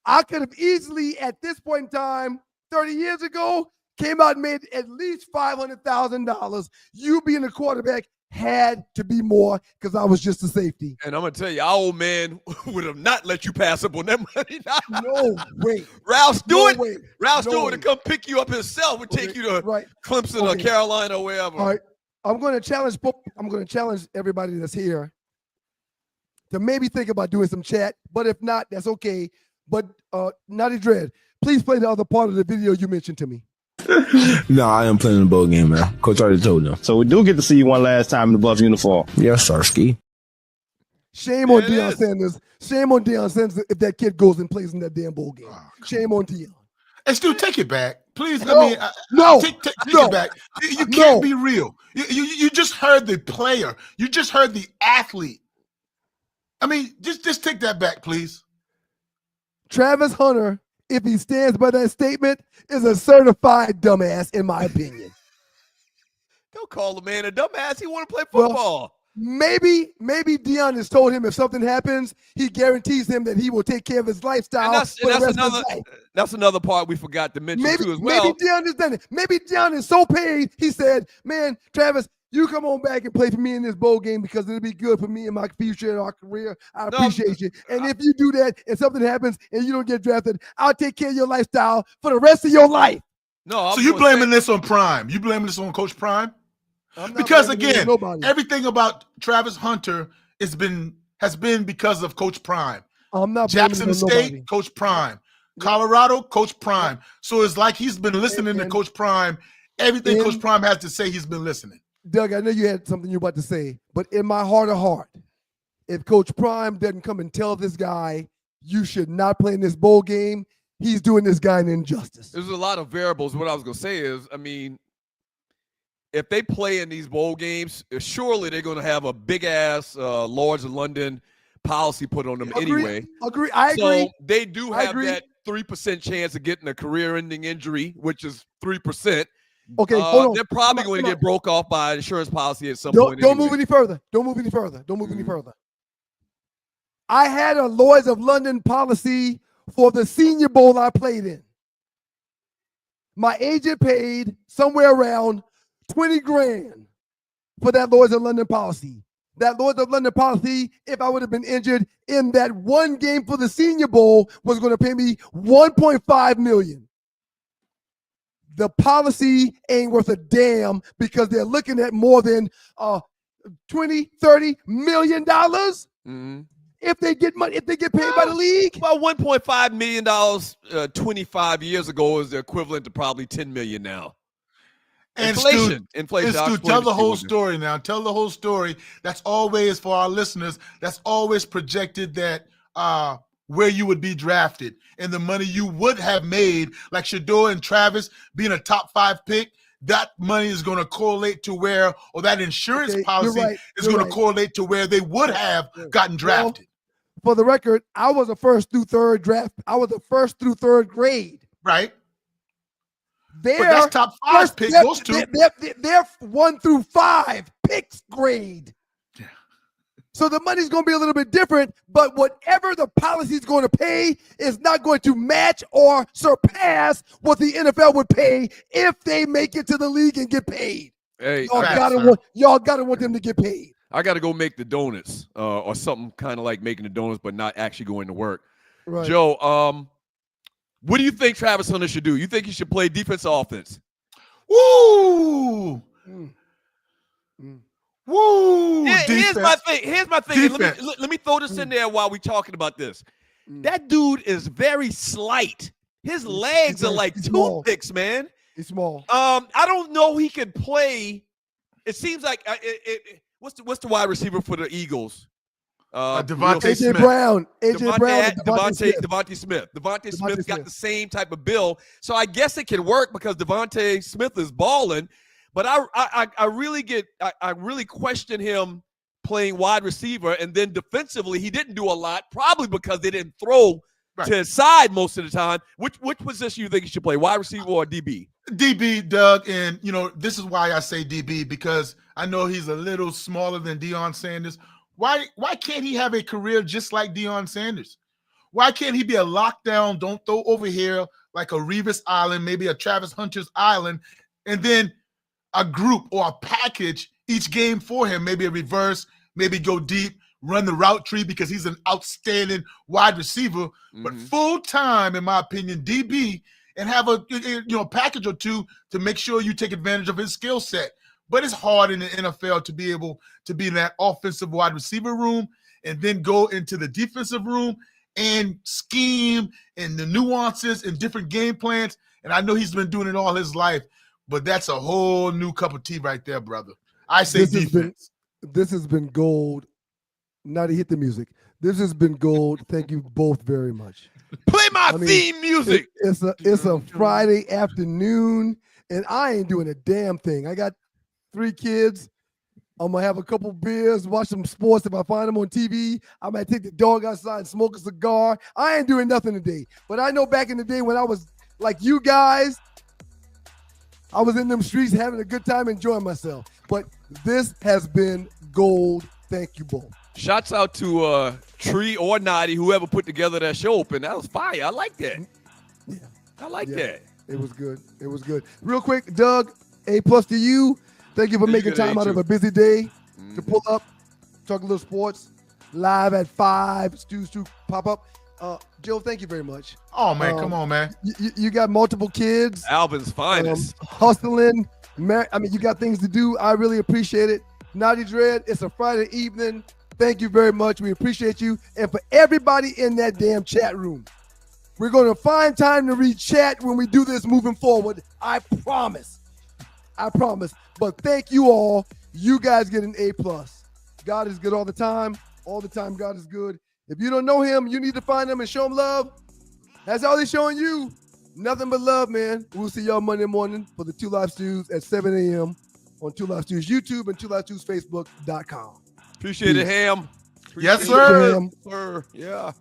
I could have easily, at this point in time, 30 years ago, came out and made at least $500,000. You being a quarterback had to be more because I was just a safety. And I'm gonna tell you, our old man would have not let you pass up on that money. No way. Ralph Stewart, No way. Ralph No Stewart would way. have come pick you up himself and take you to Right. Clemson or Okay. Carolina or wherever. All right. I'm going to challenge everybody that's here to maybe think about doing some chat. But if not, that's okay. But Naughty Dread, please play the other part of the video you mentioned to me. No, I am playing the bowl game, man. Coach already told them. So we do get to see you one last time in the Buff uniform. Yes, Starsky. Shame on There it Deion is. Sanders. Shame on Deion Sanders if that kid goes and plays in that damn bowl game. Shame on Deion. Hey, Stu, take it back, please. No, I mean, no, take no, it back. You no. can't be real. You just heard the player. You just heard the athlete. I mean, just take that back, please. Travis Hunter, if he stands by that statement, is a certified dumbass, in my opinion. Don't call the man a dumbass. He want to play Well, football. Maybe Deion has told him if something happens, he guarantees him that he will take care of his lifestyle and for the rest of his life. that's another part we forgot to mention too as well. Maybe Deion has done it. Maybe Deion is so paid, he said, man, Travis, you come on back and play for me in this bowl game because it'll be good for me and my future and our career. I appreciate you. And if you do that and something happens and you don't get drafted, I'll take care of your lifestyle for the rest of your life. No, So you blaming this on Prime? You blaming this on Coach Prime? Because again, everything about Travis Hunter has been because of Coach Prime. I'm not Jackson State, Coach Prime. Colorado, Coach Prime. So it's like he's been listening to Coach Prime. Everything Coach Prime has to say, he's been listening. Doug, I know you had something you were about to say, but in my heart of heart, if Coach Prime doesn't come and tell this guy, you should not play in this bowl game, he's doing this guy an injustice. There's a lot of variables. What I was going to say is, I mean, if they play in these bowl games, surely they're going to have a big-ass Lords of London policy put on them anyway. Agree. I agree. So they do have that 3% chance of getting a career-ending injury, which is 3%. Okay, hold on. They're probably going to get broke off by insurance policy at some point. Don't move any further. Don't move any further. I had a Lords of London policy for the Senior Bowl I played in. My agent paid somewhere around 20 grand for that Lords of London policy. That Lords of London policy, if I would have been injured in that one game for the Senior Bowl, was going to pay me $1.5 million. The policy ain't worth a damn because they're looking at more than $20-30 million if they get money, if they get paid by the league. Well, $1.5 million 25 years ago is the equivalent to probably $10 million now. And inflation. And Stu, tell the whole story now. Tell the whole story. That's always, for our listeners, that's always projected that where you would be drafted and the money you would have made, like Shador and Travis being a top 5 pick, that money is going to correlate to where, or that insurance policy is going to correlate to where they would have gotten drafted. Well, for the record, I was a first through third draft. I was a first through third grade. Right. But that's top 5 pick. Those two. They're 1 through 5 picks grade. Yeah. So the money's going to be a little bit different, but whatever the policy is going to pay is not going to match or surpass what the NFL would pay if they make it to the league and get paid. Hey, y'all gotta want them to get paid. I got to go make the donuts or something kind of like making the donuts, but not actually going to work. Right. Joe, what do you think Travis Hunter should do? You think he should play defense or offense? Woo! Woo! Here's my thing. Let me throw this in there while we're talking about this. That dude is very slight. His legs are like toothpicks, man. He's small. I don't know he can play. It seems like what's the wide receiver for the Eagles? Devontae Smith. Devontae Smith. Devontae Smith got the same type of bill. So I guess it can work because Devontae Smith is balling. But I really question him playing wide receiver. And then defensively, he didn't do a lot, probably because they didn't throw to his side most of the time. Which position you think he should play, wide receiver or DB? DB, Doug. And, this is why I say DB, because I know he's a little smaller than Deion Sanders. Why can't he have a career just like Deion Sanders? Why can't he be a lockdown, don't throw over here like a Revis Island, maybe a Travis Hunter's Island, and then a group or a package each game for him, maybe a reverse, maybe go deep, run the route tree because he's an outstanding wide receiver, but full-time, in my opinion, DB, and have a package or two to make sure you take advantage of his skill set. But it's hard in the NFL to be able to be in that offensive wide receiver room and then go into the defensive room and scheme and the nuances and different game plans. And I know he's been doing it all his life, but that's a whole new cup of tea right there, brother. I say defense. This has been gold. Now to hit the music. This has been gold. Thank you both very much. Play my theme music. It's a Friday afternoon, and I ain't doing a damn thing. I got 3 kids. I'm gonna have a couple beers, watch some sports if I find them on TV. I might take the dog outside and smoke a cigar. I ain't doing nothing today. But I know back in the day when I was like you guys, I was in them streets having a good time, enjoying myself. But this has been gold. Thank you both. Shouts out to Tree or Naughty, whoever put together that show open. That was fire. I like that. Yeah. I like that. It was good. It was good. Real quick, Doug, A+ to you. Thank you for making time out of a busy day to pull up, talk a little sports, live at 5, Stu pop up. Joe, thank you very much. Oh, man, come on, man. You got multiple kids. Alvin's finest. Hustling. You got things to do. I really appreciate it. Naughty Dread, it's a Friday evening. Thank you very much. We appreciate you. And for everybody in that damn chat room, we're going to find time to read chat when we do this moving forward. I promise. But thank you all. You guys get an A+. God is good all the time. All the time, God is good. If you don't know him, you need to find him and show him love. That's all he's showing you. Nothing but love, man. We'll see y'all Monday morning for the 2 Live Stews at 7 a.m. on 2 Live Stews YouTube and 2 Live Stews Facebook.com. Appreciate it, Ham. Yes, sir. Sir. Yeah.